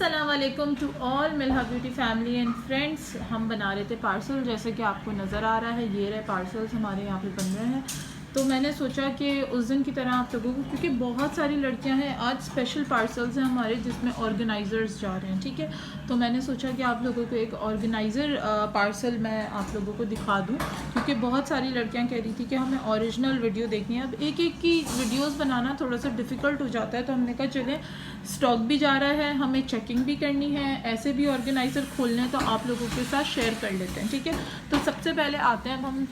अस्सलाम वालेकुम to all Milha beauty family and friends. हम बना रहे थे पार्सल, जैसे कि आपको नज़र आ रहा है ये रहे पार्सल्स हमारे यहाँ पे बन रहे हैं। तो मैंने सोचा कि उस दिन की तरह आप लोगों को, क्योंकि बहुत सारी लड़कियां हैं, आज स्पेशल पार्सल्स हैं हमारे जिसमें ऑर्गेनाइज़र्स जा रहे हैं, ठीक है। तो मैंने सोचा कि आप लोगों को एक ऑर्गेनाइज़र पार्सल मैं आप लोगों को दिखा दूं, क्योंकि बहुत सारी लड़कियां कह रही थी कि हमें ओरिजिनल वीडियो देखनी है। अब एक एक की वीडियोस बनाना थोड़ा सा डिफ़िकल्ट हो जाता है, तो हमने कहा चलें स्टॉक भी जा रहा है, हमें चेकिंग भी करनी है, ऐसे भी ऑर्गेनाइज़र खोलने हैं, तो आप लोगों के साथ शेयर कर लेते हैं, ठीक है। तो सबसे पहले आते हैं हम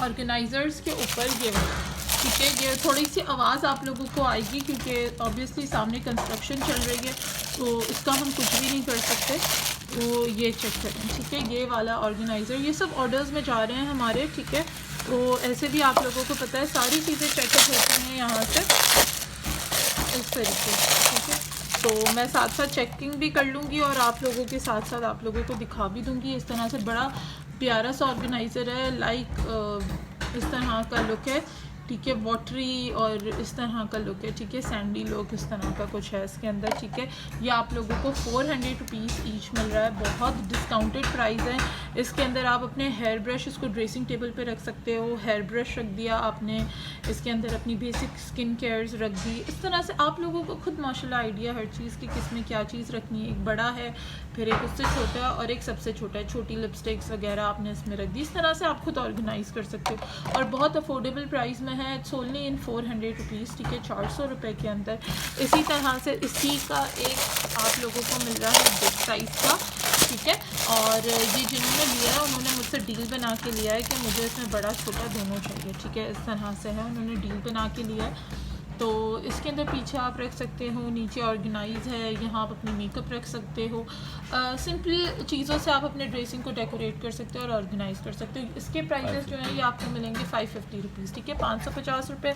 ऑर्गेनाइज़र्स के ऊपर। ये ठीक है, ये थोड़ी सी आवाज़ आप लोगों को आएगी क्योंकि ऑब्वियसली सामने कंस्ट्रक्शन चल रही है, तो इसका हम कुछ भी नहीं कर सकते। तो ये चेक करें, ठीक है, ये वाला ऑर्गेनाइज़र, ये सब ऑर्डर्स में जा रहे हैं हमारे, ठीक है। तो ऐसे भी आप लोगों को पता है सारी चीज़ें चेकअप होती हैं यहाँ से इस तरीके से, ठीक है। तो मैं साथ साथ चेकिंग भी कर लूँगी और आप लोगों के साथ साथ आप लोगों को दिखा भी दूँगी। इस तरह से बड़ा प्यारा सा ऑर्गेनाइज़र है, लाइक इस तरह का लुक है, ठीक है, वाटरी और इस तरह का लुक है, ठीक है, सैंडी लुक इस तरह का कुछ है इसके अंदर, ठीक है। ये आप लोगों को 400 रुपीज़ ईच मिल रहा है, बहुत डिस्काउंटेड प्राइस है। इसके अंदर आप अपने हेयर ब्रश, इसको ड्रेसिंग टेबल पे रख सकते हो, हेयर ब्रश रख दिया आपने, इसके अंदर अपनी बेसिक स्किन केयर्स रख दी। इस तरह से आप लोगों को खुद माशाल्लाह आइडिया हर चीज़ की, किस में क्या चीज़ रखनी है। एक बड़ा है, फिर एक उससे छोटा और एक सबसे छोटा है, छोटी लिपस्टिक्स वगैरह आपने इसमें रख दी। इस तरह से आप खुद ऑर्गेनाइज़ कर सकते हो और बहुत अफोर्डेबल प्राइस में है। इट्स ओनली इन 400 रुपीज़, ठीक है, 400 रुपये के अंदर। इसी तरह से इसी का एक आप लोगों को मिल रहा है बिग साइज़ का, ठीक है। और ये जिन्होंने लिया है उन्होंने मुझसे डील बना के लिया है कि मुझे इसमें बड़ा छोटा दोनों चाहिए, ठीक है। इस तरह से है, उन्होंने डील बना के लिया है। तो इसके अंदर पीछे आप रख सकते हो, नीचे ऑर्गेनाइज़ है, यहाँ आप अपनी मेकअप रख सकते हो। सिंपल चीज़ों से आप अपने ड्रेसिंग को डेकोरेट कर सकते हो और ऑर्गेनाइज़ कर सकते हो। इसके प्राइसेस जो हैं ये आपको मिलेंगे 550 रुपीज़, ठीक है, 550 रुपये,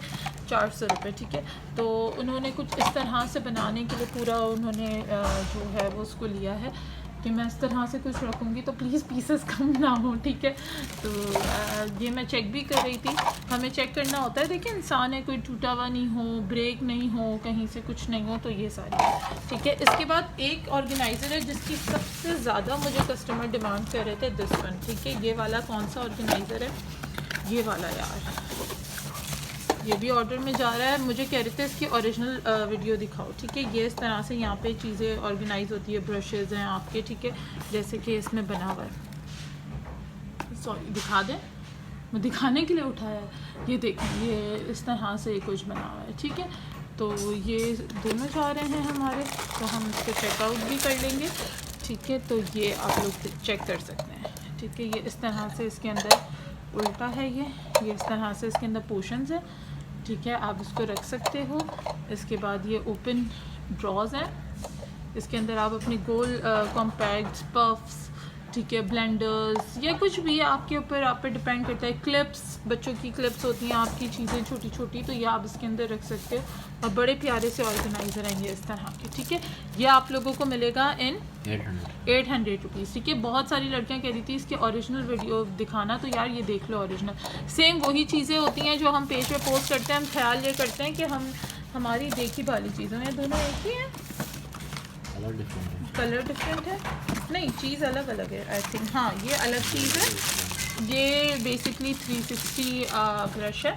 400 रुपये, ठीक है। तो उन्होंने कुछ इस तरह से बनाने के लिए पूरा उन्होंने जो है वो उसको लिया है कि मैं इस तरह से कुछ रखूँगी तो प्लीज़ पीसेस कम ना हो, ठीक है। तो ये मैं चेक भी कर रही थी, हमें चेक करना होता है, देखिए इंसान है, कोई टूटा हुआ नहीं हो, ब्रेक नहीं हो, कहीं से कुछ नहीं हो, तो ये सारी, ठीक है। इसके बाद एक ऑर्गेनाइज़र है जिसकी सबसे ज़्यादा मुझे कस्टमर डिमांड कर रहे थे, दिस वन, ठीक है। ये वाला कौन सा ऑर्गेनाइज़र है, ये वाला यार, ये भी ऑर्डर में जा रहा है। मुझे कह रहे थे इसकी ओरिजिनल वीडियो दिखाओ, ठीक है। ये इस तरह से यहाँ पे चीज़ें ऑर्गेनाइज होती है, ब्रशेज़ हैं आपके, ठीक है, जैसे कि इसमें बना हुआ है। सॉरी, दिखा दें, मैं दिखाने के लिए उठाया है। ये देखें, ये इस तरह से कुछ बना हुआ है, ठीक है। तो ये दोनों जा रहे हैं हमारे, तो हम इसको चेकआउट भी कर लेंगे, ठीक है। तो ये आप लोग चेक कर सकते हैं, ठीक है। ये इस तरह से इसके अंदर उल्टा है, ये इस तरह से इसके अंदर पोर्शंस है, ठीक है, आप इसको रख सकते हो। इसके बाद ये ओपन ड्रॉज हैं, इसके अंदर आप अपने गोल कॉम्पैक्ट्स, पफ्स, ठीक है, ब्लेंडर्स या कुछ भी आपके ऊपर, आप पे डिपेंड करता है। क्लिप्स, बच्चों की क्लिप्स होती हैं आपकी, चीज़ें छोटी छोटी, तो ये आप इसके अंदर रख सकते हो। और बड़े प्यारे से ऑर्गेनाइज़र हैं ये इस तरह के, ठीक है। ये आप लोगों को मिलेगा इन 800 रुपीज़, ठीक है। बहुत सारी लड़कियां कह रही थी इसकी ओरिजिनल वीडियो दिखाना, तो यार ये देख लो ओरिजिनल, सेम वही चीज़ें होती हैं जो हम पेज पे पोस्ट करते हैं। हम ख्याल ये करते हैं कि हम हमारी देखी वाली चीज़ों में दोनों एक ही हैं, कलर डिफरेंट है, नहीं चीज़ अलग अलग है आई थिंक, हाँ ये अलग चीज़ है। ये बेसिकली 360 ब्रश है,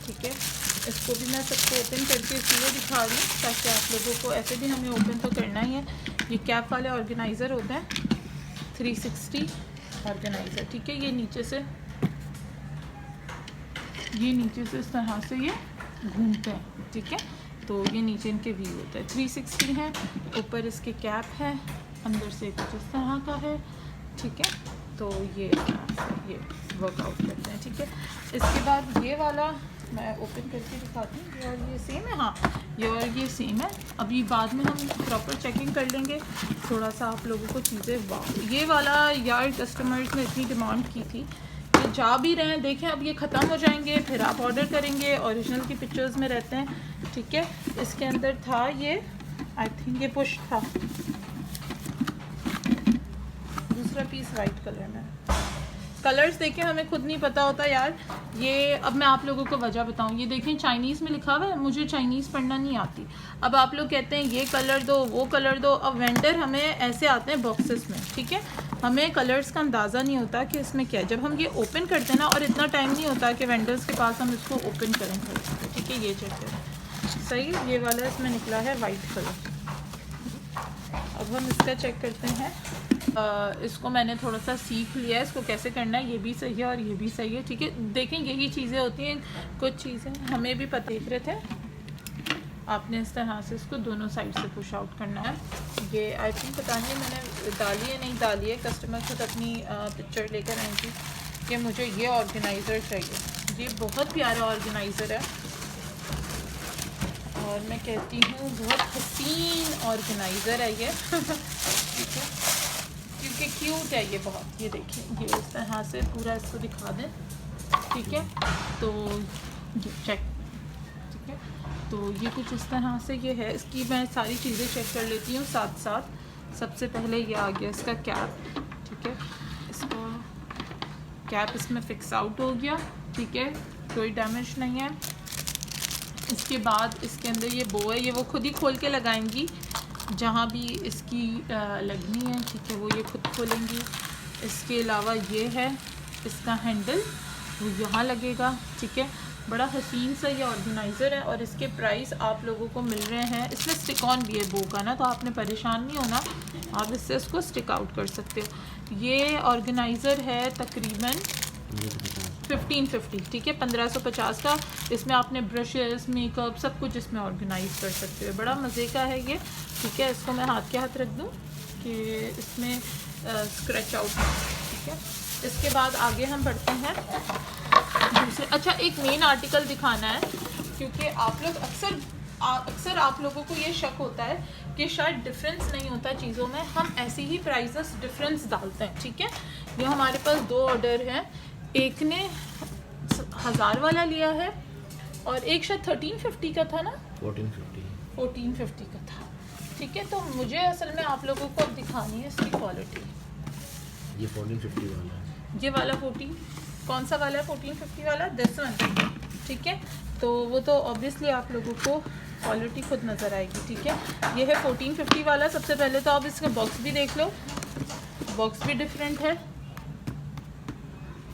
ठीक है। इसको भी मैं सबको ओपन करके इसलिए दिखा रही हूँ ताकि आप लोगों को, ऐसे भी हमें ओपन तो करना ही है। ये कैप वाले ऑर्गेनाइज़र होते हैं, 360 ऑर्गेनाइज़र, ठीक है। ये नीचे से इस तरह से ये घूमते हैं, ठीक है। तो ये नीचे इनके व्यू होता है, 360 है, ऊपर इसके कैप है, अंदर से कुछ इस तरह का है, ठीक है। तो ये वर्कआउट करते हैं, ठीक है। इसके बाद ये वाला मैं ओपन करके दिखाती हूँ, ये और ये सेम है, हाँ ये और ये सेम है। अभी बाद में हम प्रॉपर चेकिंग कर लेंगे, थोड़ा सा आप लोगों को चीज़ें, वाह ये वाला यार कस्टमर्स ने इतनी डिमांड की थी, ये जा भी रहे हैं, देखें अब ये ख़त्म हो जाएंगे, फिर आप ऑर्डर करेंगे, ओरिजिनल की पिक्चर्स में रहते हैं, ठीक है। इसके अंदर था ये, आई थिंक ये पुश था, दूसरा पीस वाइट कलर में, कलर्स देखें हमें खुद नहीं पता होता यार। ये अब मैं आप लोगों को वजह बताऊं, ये देखें चाइनीज़ में लिखा हुआ है, मुझे चाइनीज़ पढ़ना नहीं आती। अब आप लोग कहते हैं ये कलर दो वो कलर दो, अब वेंडर हमें ऐसे आते हैं बॉक्सेस में, ठीक है, हमें कलर्स का अंदाज़ा नहीं होता कि इसमें क्या है। जब हम ये ओपन करते हैं ना, और इतना टाइम नहीं होता कि वेंडर्स के पास हम इसको ओपन करें, ठीक है। ये चेक करें, सही, ये वाला इसमें निकला है वाइट कलर। अब हम इसका चेक करते हैं। इसको मैंने थोड़ा सा सीख लिया है, इसको कैसे करना है, ये भी सही है और ये भी सही है, ठीक है। देखें यही चीज़ें होती हैं, कुछ चीज़ें हमें भी पता देख रहे थे। आपने इस तरह से इसको दोनों साइड से पुश आउट करना है। ये आई थिंक पता नहीं मैंने डाली है नहीं डाली है, कस्टमर खुद अपनी पिक्चर लेकर आई थी कि मुझे ये ऑर्गेनाइज़र चाहिए। ये बहुत प्यारा ऑर्गेनाइज़र है और मैं कहती हूँ बहुत हसीन ऑर्गेनाइज़र है ये ठीक है, क्योंकि क्यूट है ये बहुत। ये देखिए, ये इस तरह से पूरा इसको दिखा दें, ठीक है। तो ये चेक, ठीक है, तो ये कुछ इस तरह से ये है। इसकी मैं सारी चीज़ें चेक कर लेती हूँ साथ साथ। सबसे पहले ये आ गया इसका कैप, ठीक है, इसका कैप इसमें फिक्स आउट हो गया, ठीक है, कोई डैमेज नहीं है। इसके बाद इसके अंदर ये बो है, ये वो खुद ही खोल के लगाएंगी जहाँ भी इसकी लगनी है, ठीक है, वो ये खुद खोलेंगी। इसके अलावा ये है इसका हैंडल, वो यहाँ लगेगा, ठीक है। बड़ा हसीन सा ये ऑर्गेनाइज़र है और इसके प्राइस आप लोगों को मिल रहे हैं। इसमें स्टिक ऑन भी है बो का ना, तो आपने परेशान नहीं होना, आप इससे इसको स्टिक आउट कर सकते हो। ये ऑर्गेनाइज़र है तकरीबन 1550, ठीक है, 1550 का। इसमें आपने ब्रशेस, मेकअप, सब कुछ इसमें ऑर्गेनाइज कर सकते हो। बड़ा मज़े का है ये, ठीक है। इसको मैं हाथ के हाथ रख दूँ कि इसमें स्क्रैच आउट, ठीक है। इसके बाद आगे हम बढ़ते हैं दूसरे। अच्छा, एक मेन आर्टिकल दिखाना है, क्योंकि आप लोग अक्सर आप लोगों को ये शक होता है कि शायद डिफरेंस नहीं होता चीज़ों में, हम ऐसे ही प्राइसेस डिफरेंस डालते हैं, ठीक है। ये हमारे पास 2 ऑर्डर हैं, एक ने 1000 वाला लिया है और एक शायद 1350 का था ना, 1450 का था, ठीक है। तो मुझे असल में आप लोगों को अब दिखानी है इसकी क्वालिटी। ये 1450 वाला है, ये वाला 14 कौन सा वाला है, 1450 वाला, दिस वन, ठीक है। तो वो तो ऑब्वियसली आप लोगों को क्वालिटी खुद नज़र आएगी, ठीक है। ये है 1450 वाला। सबसे पहले तो आप इसका बॉक्स भी देख लो, बॉक्स भी डिफरेंट है,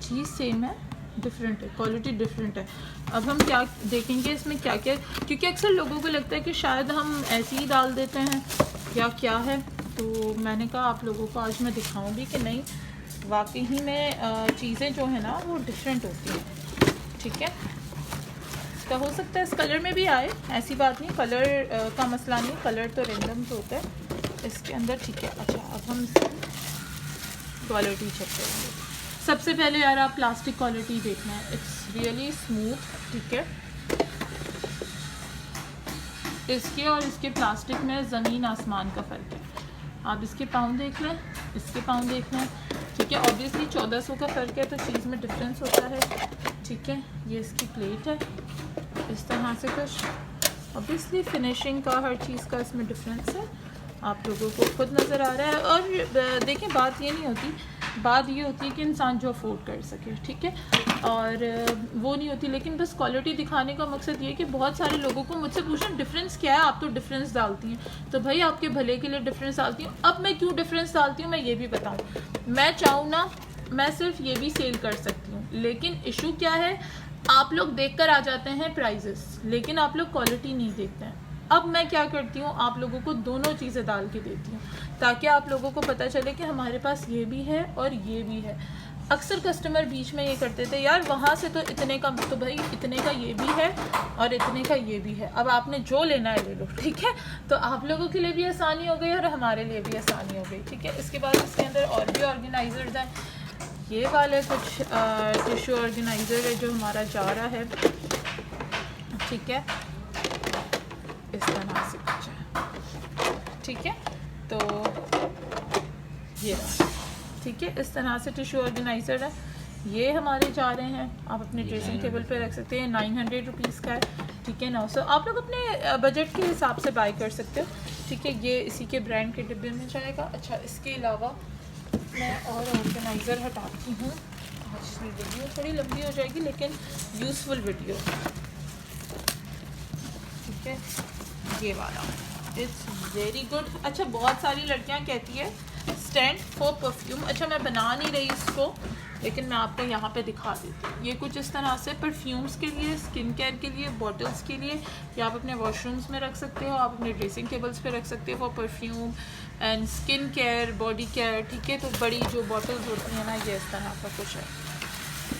चीज़ सेम है, डिफरेंट है, क्वालिटी डिफरेंट है। अब हम क्या देखेंगे इसमें क्या क्या, क्योंकि अक्सर लोगों को लगता है कि शायद हम ऐसे ही डाल देते हैं या क्या है, तो मैंने कहा आप लोगों को आज मैं दिखाऊंगी कि नहीं, वाकई ही में चीज़ें जो है ना वो डिफरेंट होती हैं, ठीक है। इसका हो सकता है इस कलर में भी आए, ऐसी बात नहीं, कलर का मसला नहीं, कलर तो रेंडम तो होता है इसके अंदर, ठीक है। अच्छा, अब हम क्वालिटी चेक करेंगे। सबसे पहले यार आप प्लास्टिक क्वालिटी देखना है, इट्स रियली स्मूथ, ठीक है। इसके और इसके प्लास्टिक में ज़मीन आसमान का फ़र्क है। आप इसके पाउंड देख लें, इसके पाउंड देख लें, ठीक है। ऑब्वियसली 1400 का फ़र्क है तो चीज़ में डिफरेंस होता है, ठीक है। ये इसकी प्लेट है, इस तरह से कुछ ऑब्वियसली फिनिशिंग का, हर चीज़ का इसमें डिफरेंस है, आप लोगों को खुद नज़र आ रहा है। और देखें, बात ये नहीं होती, बात ये होती है कि इंसान जो अफोर्ड कर सके, ठीक है, और वो नहीं होती। लेकिन बस क्वालिटी दिखाने का मकसद ये है कि बहुत सारे लोगों को मुझसे पूछना डिफरेंस क्या है, आप तो डिफरेंस डालती हैं, तो भाई आपके भले के लिए डिफरेंस डालती हूँ। अब मैं क्यों डिफरेंस डालती हूँ मैं ये भी बताऊँ। मैं चाहूँ ना, मैं सिर्फ ये भी सेल कर सकती हूँ, लेकिन इशू क्या है, आप लोग देख कर आ जाते हैं प्राइजेस, लेकिन आप लोग क्वालिटी नहीं देखते हैं। अब मैं क्या करती हूँ, आप लोगों को दोनों चीज़ें डाल के देती हूँ, ताकि आप लोगों को पता चले कि हमारे पास ये भी है और ये भी है। अक्सर कस्टमर बीच में ये करते थे, यार वहाँ से तो इतने का, तो भाई इतने का ये भी है और इतने का ये भी है, अब आपने जो लेना है ले लो, ठीक है। तो आप लोगों के लिए भी आसानी हो गई और हमारे लिए भी आसानी हो गई, ठीक है। इसके बाद इसके अंदर और भी ऑर्गेनाइजर्स हैं। ये वाले कुछ टिश्यू ऑर्गेनाइज़र है जो हमारा जा रहा है, ठीक है, इस तरह से कुछ है, ठीक है। तो ये ठीक है, इस तरह से टिश्यू ऑर्गेनाइज़र है, ये हमारे जा रहे हैं, आप अपने ड्रेसिंग टेबल पे रख सकते हैं। 900 रुपीज़ का है, ठीक है। 900 आप लोग अपने बजट के हिसाब से बाय कर सकते हो, ठीक है। ये इसी के ब्रांड के डिब्बे में जाएगा। अच्छा, इसके अलावा मैं और ऑर्गेनाइज़र हटाती हूँ, मच। वीडियो थोड़ी लंबी हो जाएगी लेकिन यूज़फुल वीडियो, ठीक है। ये वाला इट्स वेरी गुड। अच्छा, बहुत सारी लड़कियां कहती है स्टैंड फॉर परफ्यूम। अच्छा, मैं बना नहीं रही इसको, लेकिन मैं आपको यहाँ पे दिखा देती हूँ। ये कुछ इस तरह से परफ्यूम्स के लिए, स्किन केयर के लिए, बॉटल्स के लिए, या आप अपने वॉशरूम्स में रख सकते हो, आप अपने ड्रेसिंग टेबल्स पे रख सकते हो for perfume and skin care, body care, ठीक है। तो बड़ी जो बॉटल्स होती हैं ना, ये इस तरह का कुछ है,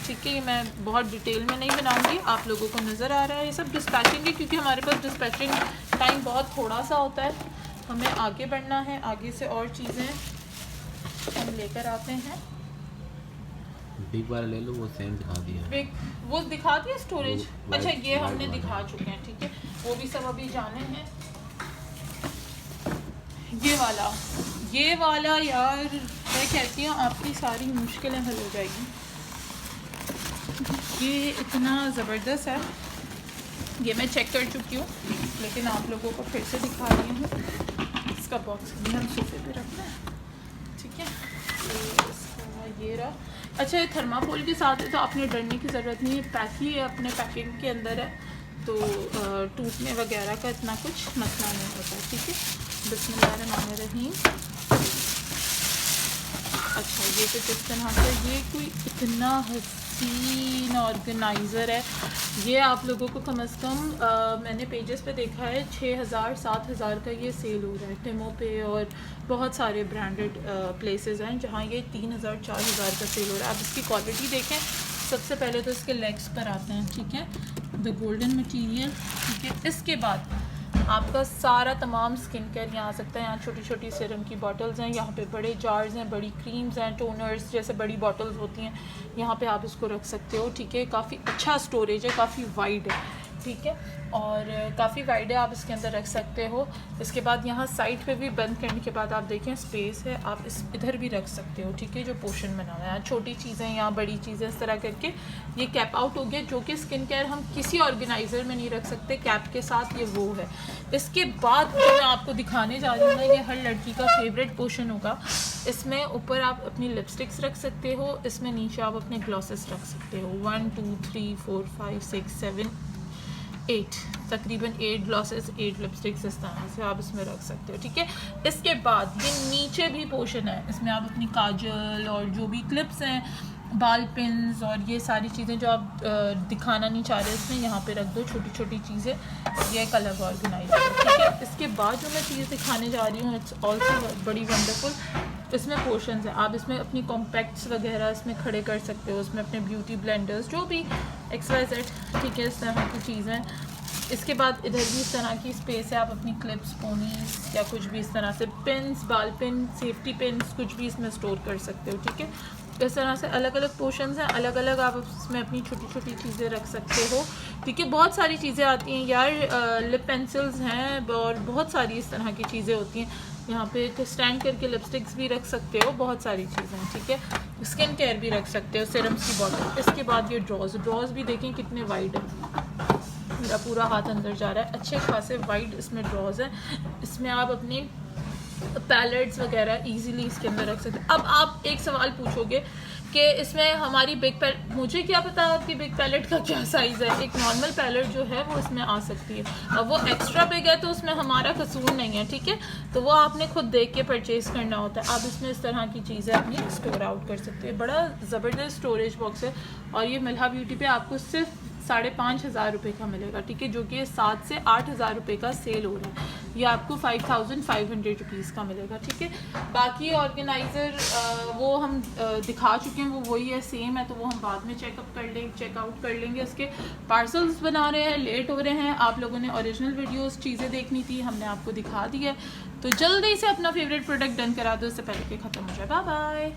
ठीक है। ये मैं बहुत डिटेल में नहीं बनाऊंगी, आप लोगों को नज़र आ रहा है। ये सब डिस्पैचिंग है क्योंकि हमारे पास डिस्पैचिंग टाइम बहुत थोड़ा सा होता है, हमें आगे बढ़ना है, आगे से और चीज़ें हम लेकर आते हैं। बिग वाला ले लो, वो सेम दिखा दिया है। वो दिखा दिया स्टोरेज। अच्छा, ये हमने वाला दिखा चुके हैं, ठीक है। वो भी सब अभी जाने हैं। ये वाला यार, मैं कहती हूँ आपकी सारी मुश्किलें हल हो जाएगी। ये इतना ज़बरदस्त है, ये मैं चेक कर चुकी हूँ, लेकिन आप लोगों को फिर से दिखा रही हूँ। इसका बॉक्स भी हम सोफे पे रखना है, ठीक है। ये रहा। अच्छा, ये थर्माकोल के साथ है तो आपने डरने की ज़रूरत नहीं है, पैक ही है, अपने पैकिंग के अंदर है, तो टूटने वगैरह का इतना कुछ मसला नहीं होता, ठीक है। बिस्मिल्लाहिर्रहमानिर्रहीम। अच्छा, ये तो किस तरह से, ये कोई इतना हसीन ऑर्गेनाइज़र है। ये आप लोगों को कम अज़ कम मैंने पेजेस पे देखा है 6,000-7,000 का ये सेल हो रहा है टेमो पे, और बहुत सारे ब्रांडेड प्लेसेस हैं जहाँ ये 3,000-4,000 का सेल हो रहा है। आप इसकी क्वालिटी देखें। सबसे पहले तो इसके लेग्स पर आते हैं, ठीक है, द गोल्डन मटीरियल, ठीक है। इसके बाद आपका सारा तमाम स्किन केयर यहाँ आ सकता है। यहाँ छोटी छोटी सीरम की बॉटल्स हैं, यहाँ पे बड़े जार्स हैं, बड़ी क्रीम्स हैं, टोनर्स जैसे बड़ी बॉटल्स होती हैं, यहाँ पे आप इसको रख सकते हो, ठीक है। काफ़ी अच्छा स्टोरेज है, काफ़ी वाइड है, ठीक है, और काफ़ी वाइड है, आप इसके अंदर रख सकते हो। इसके बाद यहाँ साइड पे भी बंद करने के बाद आप देखें स्पेस है, आप इधर भी रख सकते हो, ठीक है, जो पोर्शन बना हुआ है। छोटी चीज़ें, यहाँ बड़ी चीज़ें, इस तरह करके ये कैप आउट हो गया, जो कि स्किन केयर हम किसी ऑर्गेनाइज़र में नहीं रख सकते, कैप के साथ ये वो है। इसके बाद जो मैं आपको दिखाने जा रही हूँ ना, ये हर लड़की का फेवरेट पोर्शन होगा। इसमें ऊपर आप अपनी लिपस्टिक्स रख सकते हो, इसमें नीचे आप अपने ग्लॉसेस रख सकते हो। 1 2 3 4 5 6 7 8, तकरीबन 8 ग्लॉसेस, 8 लिपस्टिक्स इस तरह से आप इसमें रख सकते हो, ठीक है। इसके बाद ये नीचे भी पोर्शन है, इसमें आप अपनी काजल और जो भी क्लिप्स हैं, बाल पिन्स और ये सारी चीज़ें जो आप दिखाना नहीं चाह रहे, इसमें यहाँ पे रख दो छोटी छोटी चीज़ें। ये एक अलग ऑर्गेनाइजर है, ठीक है। इसके बाद जो मैं चीज़ दिखाने जा रही हूँ, इट्स ऑल्सो बड़ी वंडरफुल। इसमें पोर्शंस हैं, आप इसमें अपनी कॉम्पैक्ट्स वगैरह इसमें खड़े कर सकते हो, इसमें अपने ब्यूटी ब्लेंडर्स, जो भी XYZ, ठीक है, इस तरह की चीज़ें। इसके बाद इधर भी इस तरह की स्पेस है, आप अपनी क्लिप्स, पोनीस या कुछ भी इस तरह से पिन्स, बाल पिन, सेफ्टी पिन्स, कुछ भी इसमें स्टोर कर सकते हो, ठीक है। इस तरह से अलग अलग पोर्शंस हैं, अलग अलग आप इसमें अपनी छोटी छोटी चीज़ें रख सकते हो, ठीक है। बहुत सारी चीज़ें आती हैं यार, लिप पेंसिल्स हैं और बहुत सारी इस तरह की चीज़ें होती हैं। यहाँ पे स्टैंड करके लिपस्टिक्स भी रख सकते हो, बहुत सारी चीज़ें हैं, ठीक है। स्किन केयर भी रख सकते हो, सीरम्स की बॉटल। इसके बाद ये ड्रॉज भी देखें कितने वाइड है, मेरा पूरा हाथ अंदर जा रहा है, अच्छे खासे वाइड इसमें ड्रॉज है। इसमें आप अपनी पैलेट्स वगैरह इजीली इसके अंदर रख सकते हैं। अब आप एक सवाल पूछोगे कि इसमें हमारी बिग पैलेट, मुझे क्या पता आपकी बिग पैलेट का क्या साइज़ है। एक नॉर्मल पैलेट जो है वो इसमें आ सकती है, अब वो एक्स्ट्रा बिग है तो उसमें हमारा कसूर नहीं है, ठीक है। तो वो आपने खुद देख के परचेज़ करना होता है। आप इसमें इस तरह की चीज़ें अपनी स्टोर आउट कर सकते हैं। बड़ा ज़बरदस्त स्टोरेज बॉक्स है, और ये मिल्हा ब्यूटी पे आपको सिर्फ 5,500 रुपये का मिलेगा, ठीक है, जो कि 7 से 8,000 रुपये का सेल हो रहा है। ये आपको 5,500 रुपीज़ का मिलेगा, ठीक है। बाकी ऑर्गेनाइज़र वो हम दिखा चुके हैं, वो वही है, सेम है, तो वो हम बाद में चेकआउट कर लेंगे। इसके पार्सल्स बना रहे हैं, लेट हो रहे हैं, आप लोगों ने ओरिजिनल वीडियोस चीज़ें देखनी थी, हमने आपको दिखा दी है, तो जल्दी से अपना फेवरेट प्रोडक्ट डन करा दो इससे पहले कि ख़त्म हो जाए। Bye bye.